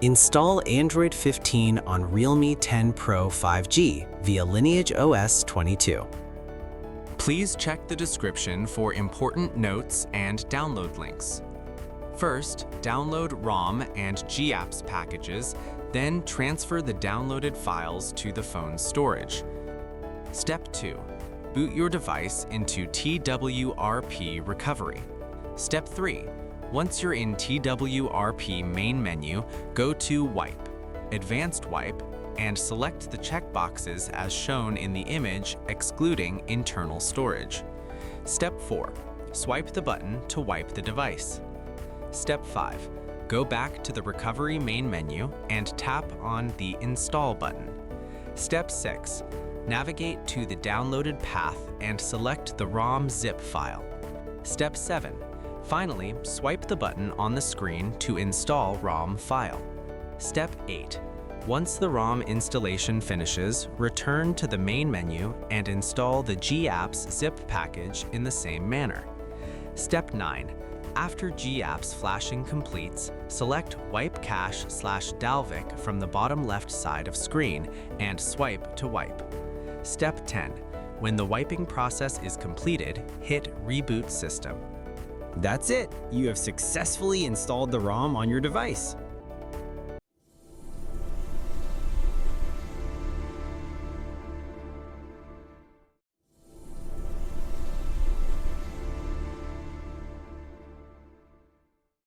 Install Android 15 on Realme 10 Pro 5G via LineageOS 22. Please check the description for important notes and download links. First, download ROM and GApps packages, then transfer the downloaded files to the phone's storage. Step 2. Boot your device into TWRP recovery. Step 3. Once you're in TWRP main menu, go to Wipe, Advanced Wipe, and select the checkboxes as shown in the image excluding internal storage. Step 4. Swipe the button to wipe the device. Step 5. Go back to the Recovery main menu and tap on the Install button. Step 6. Navigate to the downloaded path and select the ROM zip file. Step 7. Finally, swipe the button on the screen to install ROM file. Step 8. Once the ROM installation finishes, return to the main menu and install the GApps zip package in the same manner. Step 9. After GApps flashing completes, select Wipe Cache/Dalvik from the bottom left side of screen and swipe to wipe. Step 10. When the wiping process is completed, hit Reboot System. That's it! You have successfully installed the ROM on your device.